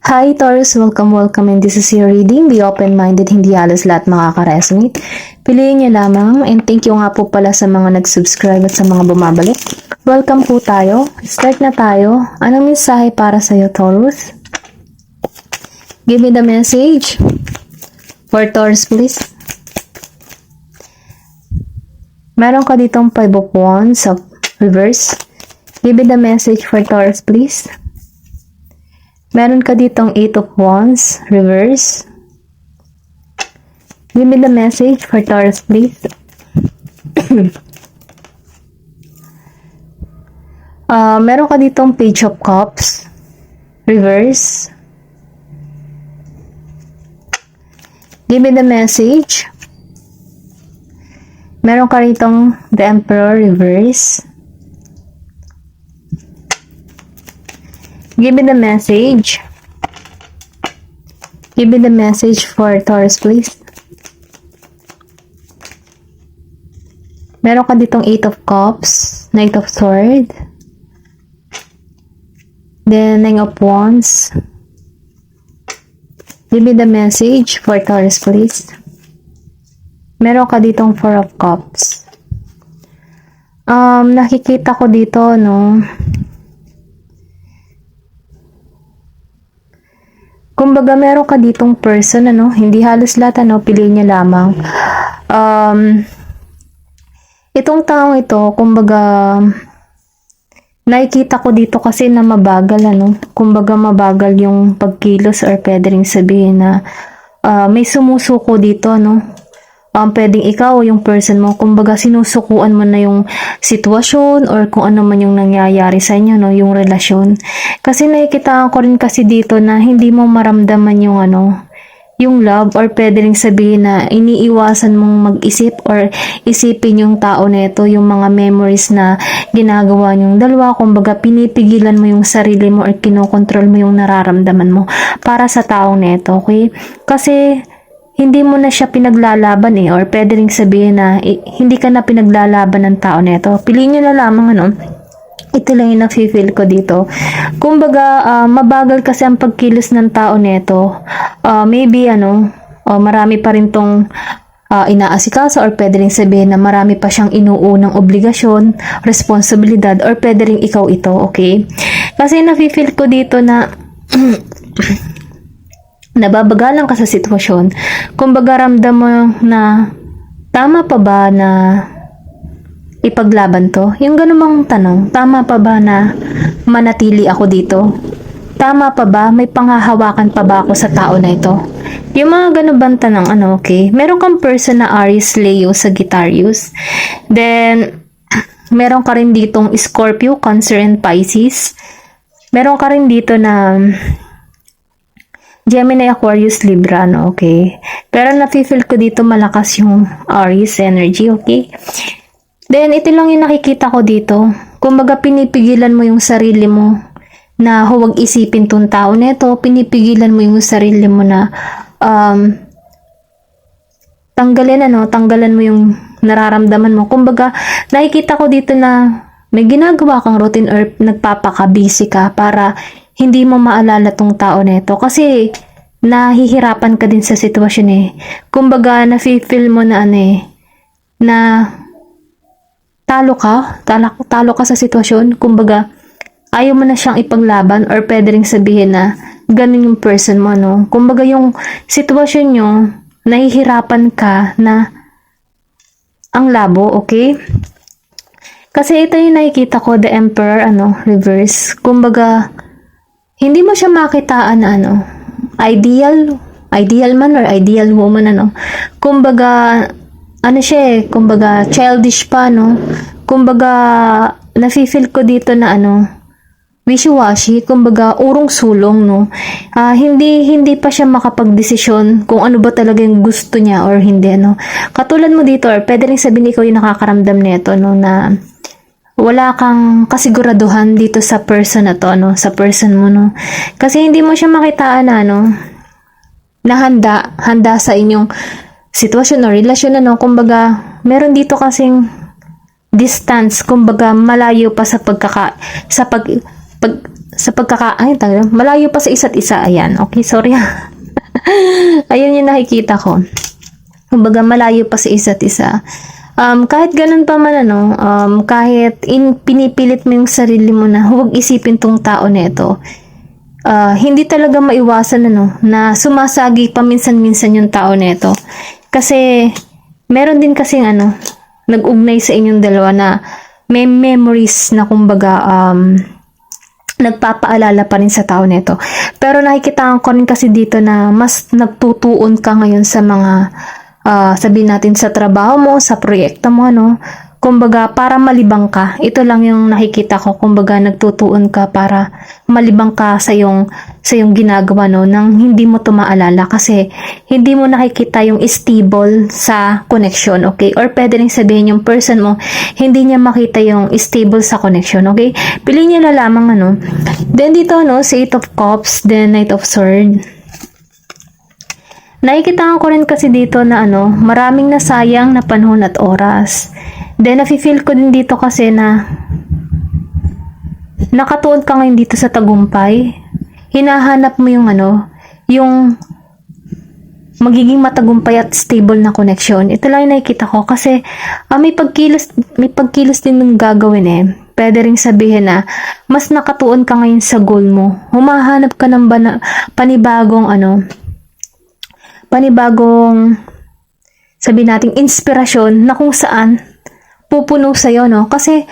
Hi Taurus, welcome and this is your reading. Be open-minded, hindi halos lahat makaka-resonate. Piliin niyo lamang and thank you nga po pala sa mga nag-subscribe at sa mga bumabalik. Welcome po tayo. Start na tayo. Anong mensahe para sa iyo, Taurus? Give me the message. For Taurus, please. Meron ka ditong 5 of Wands of reverse. Give me the message for Taurus, please. Meron ka ditong 8 of Wands, reverse. Give me the message for Taurus, please. Meron ka ditong Page of Cups, reverse. Give me the message. Meron ka ditong The Emperor, reverse. Give me the message. Give me the message for Taurus, please. Meron ka ditong 8 of Cups, Knight of Swords, then 9 of Wands. Give me the message for Taurus, please. Meron ka ditong 4 of Cups. Nakikita ko dito, no? Kumbaga, meron ka ditong person, ano? Hindi halos lahat, ano? Piliin niya lamang. Itong taong ito, kumbaga, nakikita ko dito kasi na mabagal, ano? Kumbaga, mabagal yung pagkilos or pwede rin sabihin na may sumusuko dito, ano? Pwedeng ikaw o yung person mo, kumbaga sinusukuan mo na yung sitwasyon or kung ano man yung nangyayari sa inyo, no, yung relasyon. Kasi nakikita ko rin kasi dito na hindi mo maramdaman yung yung love or pwede rin sabihin na iniiwasan mong mag-isip or isipin yung tao neto, yung mga memories na ginagawa niyong dalawa, kumbaga pinipigilan mo yung sarili mo or kinokontrol mo yung nararamdaman mo para sa taong neto, okay? Kasi hindi mo na siya pinaglalaban or pwede rin sabihin na hindi ka na pinaglalaban ng tao neto. Piliin nyo na lamang, ito lang yung nafe-feel ko dito. Kumbaga, mabagal kasi ang pagkilos ng tao neto. Maybe, marami pa rin tong inaasikaso or pwede rin sabihin na marami pa siyang inuunang obligasyon, responsibilidad, or pwede rin ikaw ito, okay? Kasi nafe-feel ko dito na nababagalan ka sa sitwasyon. Kumbaga, ramdam mo na tama pa ba na ipaglaban to? Yung ganun tanong, tama pa ba na manatili ako dito? Tama pa ba? May panghahawakan pa ba ako sa tao na ito? Yung mga ganun bang tanong, okay? Meron kang person na Aries, Leo, Sagittarius. Then, meron ka rin ditong Scorpio, Cancer, and Pisces. Meron ka rin dito na Gemini, Aquarius, Libra, okay? Pero nafe-feel ko dito malakas yung Aries energy, okay? Then, ito lang yung nakikita ko dito. Kumbaga, pinipigilan mo yung sarili mo na huwag isipin tong tao neto. Pinipigilan mo yung sarili mo na tanggalan mo yung nararamdaman mo. Kumbaga, nakikita ko dito na may ginagawa kang routine or nagpapaka-busy ka para hindi mo maalala tong tao neto kasi nahihirapan ka din sa sitwasyon Kumbaga, nafe-feel mo na na talo ka sa sitwasyon. Kumbaga, ayaw mo na siyang ipaglaban or pwede rin sabihin na ganun yung person mo, no? Kumbaga, yung sitwasyon nyo, nahihirapan ka na ang labo, okay? Kasi ito yung nakikita ko, The Emperor, reverse. Kumbaga, hindi mo siya makitaan na ideal man or ideal woman, Kumbaga, siya kumbaga, childish pa, Kumbaga, nafe-feel ko dito na wishy-washy, kumbaga, urong sulong, hindi pa siya makapag-desisyon kung ano ba talaga yung gusto niya or hindi, Katulad mo dito, or pwede rin sabihin ikaw yung nakakaramdam nito, na wala kang kasiguraduhan dito sa person na to, sa person mo, Kasi hindi mo siya makitaan na handa sa inyong sitwasyon o relasyon, kumbaga, meron dito kasing distance, kumbaga, malayo pa sa malayo pa sa isa't isa. Ayan, okay, sorry. Ayun yung nakikita ko. Kumbaga, malayo pa sa isa't isa. Kahit ganun pa man, kahit pinipilit mo yung sarili mo na huwag isipin tong tao na ito, hindi talaga maiwasan, na sumasagi paminsan-minsan yung tao na ito. Kasi, meron din kasing, nag-ugnay sa inyong dalawa na may memories na kumbaga, nagpapaalala pa rin sa tao nito. Pero nakikita ko rin kasi dito na mas nagtutuon ka ngayon sa mga sabihin natin sa trabaho mo, sa proyekto mo, kumbaga para malibang ka. Ito lang yung nakikita ko, kumbaga nagtutuon ka para malibang ka sa yung ginagawa, nang hindi mo maalala kasi hindi mo nakikita yung stable sa connection, okay? Or pwede rin sabihin yung person mo, hindi niya makita yung stable sa connection, okay? Piliin niya na lamang, Then dito, sa 8 of Cups, then Knight of Swords. Nakikita ko rin kasi dito na maraming nasayang na panahon at oras. Then, nafe-feel ko din dito kasi na nakatuon ka ngayon dito sa tagumpay. Hinahanap mo yung magiging matagumpay at stable na connection. Ito lang yung nakikita ko kasi may pagkilos din ng gagawin eh. Pwede ring sabihin na mas nakatuon ka ngayon sa goal mo. Humahanap ka ng panibagong sabihin nating inspirasyon na kung saan pupuno sa'yo, Kasi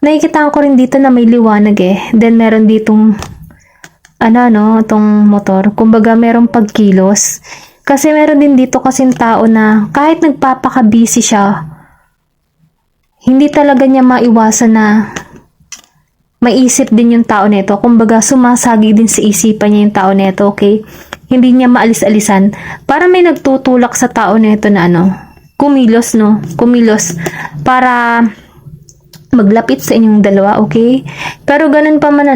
nakikita ko rin dito na may liwanag eh. Then meron ditong itong motor. Kumbaga merong pagkilos. Kasi meron din dito kasing tao na kahit nagpapaka-busy siya, hindi talaga niya maiwasan na maisip din yung tao nito. Kumbaga sumasagi din sa isipan niya yung tao nito, okay? Hindi niya maalis-alisan. Para may nagtutulak sa tao nito na kumilos, Kumilos para maglapit sa inyong dalawa, okay? Pero ganun pa man,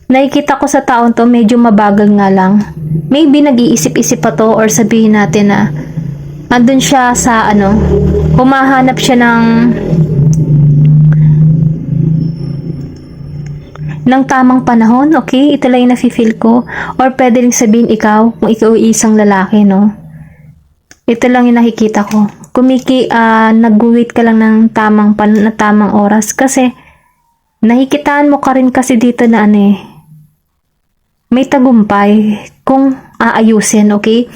nakikita ko sa taon to, medyo mabagal nga lang. Maybe nag-iisip-isip pa to, or sabihin natin na andun siya sa humahanap siya ng tamang panahon, okay? Ito lang yung nafe-feel ko. Or pwede rin sabihin kung ikaw ay isang lalaki, Ito lang yung nakikita ko. Nag-wait ka lang ng tamang oras kasi nakikitaan mo ka rin kasi dito na may tagumpay kung aayusin, okay?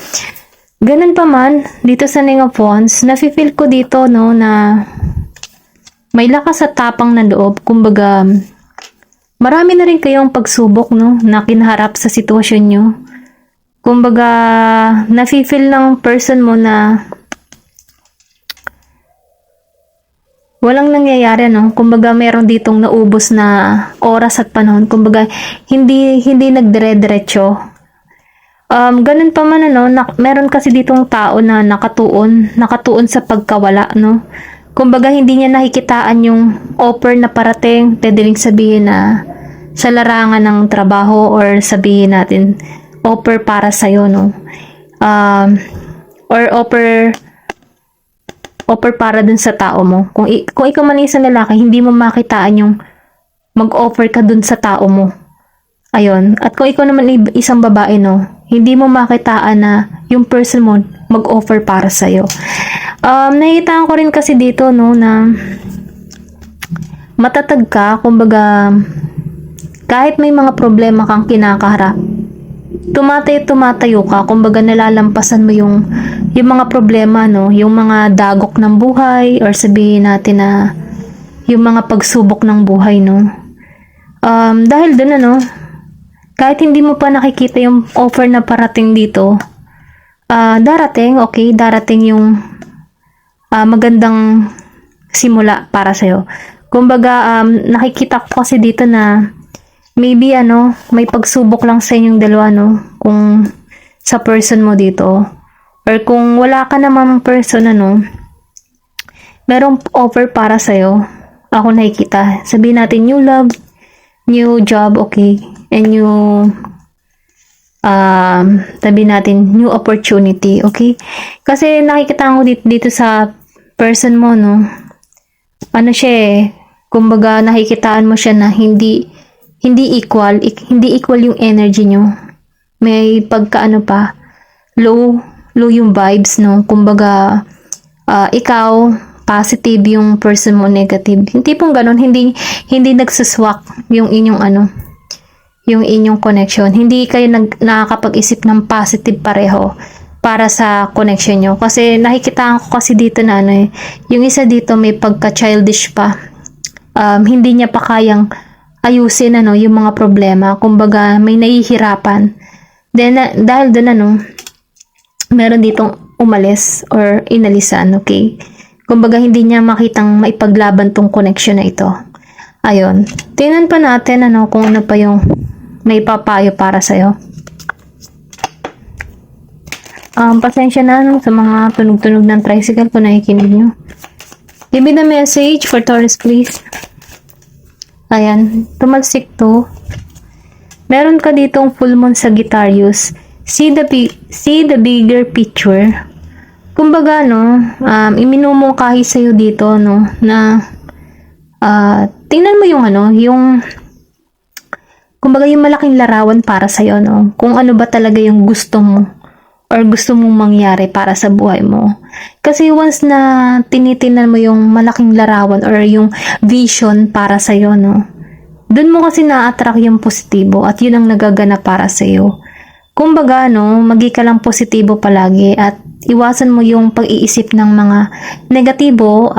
Ganun pa man, dito sa Nine of Wands, nafe-feel ko dito, na may lakas at tapang na loob. Kumbaga, marami na rin kayong pagsubok, na kinaharap sa sitwasyon nyo. Kumbaga, nafe-feel ng person mo na walang nangyayari, Kumbaga, meron ditong naubos na oras at panahon. Kumbaga, hindi nagdire-diretso. Ganun pa man, meron kasi ditong tao na nakatuon sa pagkawala, Kumbaga, hindi niya nakikitaan yung offer na parating. Pwede rin sabihin na sa larangan ng trabaho, or sabihin natin offer para sa'yo, or offer para dun sa tao mo. Kung ikaw man isang lalaki, hindi mo makitaan yung mag-offer ka dun sa tao mo. Ayun. At kung ikaw naman isang babae, hindi mo makitaan na yung person mo mag-offer para sa'yo. Nakita ko rin kasi dito, na matatag ka. Kumbaga, kahit may mga problema kang kinakaharap, tumatayo ka. Kumbaga, nalalampasan mo yung mga problema, yung mga dagok ng buhay, or sabihin natin na yung mga pagsubok ng buhay, dahil dun, kahit hindi mo pa nakikita yung offer na parating dito, darating yung magandang simula para sa'yo. Kumbaga, nakikita ko kasi dito na maybe may pagsubok lang sa inyong dalawa, kung sa person mo dito. Or kung wala ka namang person, merong offer para sa'yo. Ako nakikita. Sabihin natin new love, new job, okay? And new, sabihin natin new opportunity, okay? Kasi nakikita ko dito sa person mo, siya Kumbaga, nakikitaan mo siya na hindi equal yung energy nyo. May pagkaano pa, low yung vibes, no? Kumbaga, ikaw, positive yung person mo, negative. Hindi pong ganun, hindi nagsuswak yung inyong yung inyong connection. Hindi kayo nakakapag-isip ng positive pareho para sa connection nyo. Kasi nakikita ko kasi dito na yung isa dito may pagka-childish pa. Hindi niya pa kayang ayusin yung mga problema. Kumbaga, may nahihirapan. Then, dahil doon meron ditong umalis or inalisan, okay? Kumbaga, hindi niya makitang maipaglaban tong connection na ito. Ayun. Tingnan pa natin kung ano pa yung may papayo para sa'yo. Pasensya na sa mga tunog-tunog ng tricycle kung nakikinig nyo. Give me the message for Taurus, please. Ayan. Tumalsik to. Meron ka ditong full moon Sagittarius. See the bigger picture. Kumbaga, iminumungkahi sa'yo dito, na tingnan mo yung kumbaga yung malaking larawan para sa'yo, kung ano ba talaga yung gusto mo or gusto mong mangyari para sa buhay mo. Kasi once na tinitingnan mo yung malaking larawan or yung vision para sa'yo, dun mo kasi na-attract yung positibo at yun ang nagaganap para sa'yo. Kumbaga, magi ka lang positibo palagi at iwasan mo yung pag-iisip ng mga negatibo.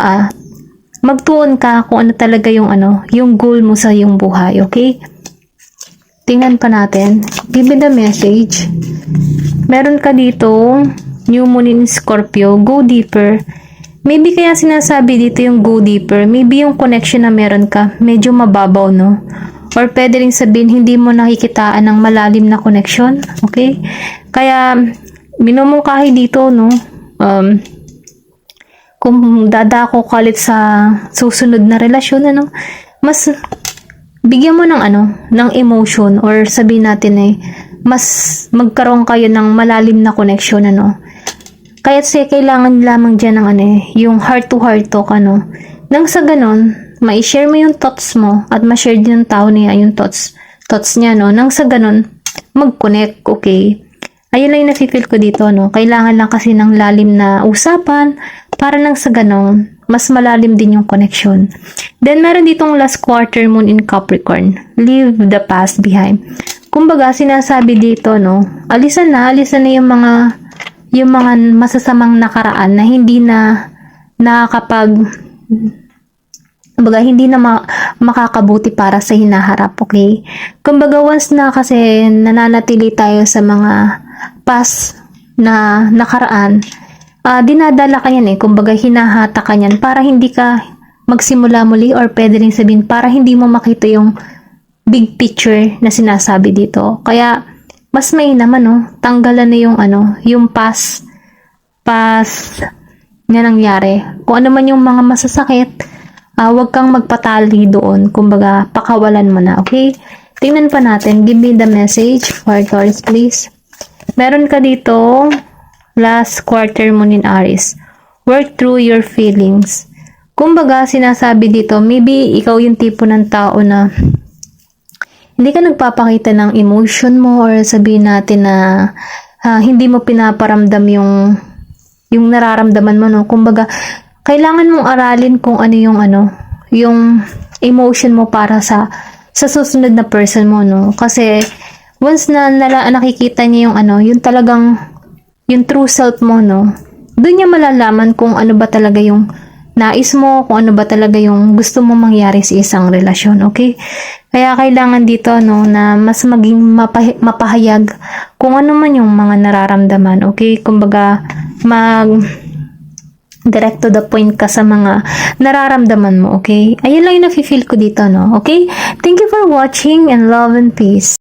Magtuon ka kung ano talaga yung goal mo sa iyong buhay, okay? Tingnan pa natin. Give me the message. Meron ka dito, new moon in Scorpio, go deeper. Maybe kaya sinasabi dito yung go deeper, maybe yung connection na meron ka, medyo mababaw, Or pwede rin sabihin, hindi mo nakikitaan ng malalim na connection, okay? Kaya, minumungkahi dito, kung dadako ka ulit sa susunod na relasyon, mas bigyan mo ng emotion or sabihin natin mas magkaroon kayo ng malalim na connection, Kaya kailangan lamang dyan ng yung heart to heart talk, Nang sa ganon, ma-share mo yung thoughts mo at ma-share din ng tao niya yung thoughts niya, Nang sa ganon, mag-connect, okay? Ayun lang yung nafe-feel ko dito, Kailangan lang kasi ng lalim na usapan para nang sa ganon, mas malalim din yung connection. Then, meron ditong last quarter moon in Capricorn. Leave the past behind. Kumbaga, sinasabi dito, alisan na yung mga masasamang nakaraan na hindi na hindi na makakabuti para sa hinaharap, okay? Kumbaga, once na kasi nananatili tayo sa mga past na nakaraan, dinadala ka yan kumbaga hinahata ka yan para hindi ka magsimula muli or pwede rin sabihin para hindi mo makita yung big picture na sinasabi dito. Kaya, mas may naman, tanggalan na yung past na nangyari. Kung ano man yung mga masasakit, huwag kang magpatali doon. Kumbaga, pakawalan mo na, okay? Tingnan pa natin. Give me the message for Taurus, please. Meron ka dito, last quarter moon in Aries. Work through your feelings. Kumbaga, sinasabi dito, maybe ikaw yung tipo ng tao na hindi ka nagpapakita ng emotion mo or sabihin natin na hindi mo pinaparamdam yung nararamdaman mo, Kumbaga, kailangan mong aralin kung ano yung emotion mo para sa susunod na person mo, Kasi once na nakikita niya yung talagang yung true self mo, doon niya malalaman kung ano ba talaga yung nais mo, kung ano ba talaga yung gusto mo mangyari sa isang relasyon, okay? Kaya kailangan dito, na mas maging mapahayag kung ano man yung mga nararamdaman, okay? Kumbaga, direct to the point ka sa mga nararamdaman mo, okay? Ayun lang yung nafe-feel ko dito, okay? Thank you for watching and love and peace.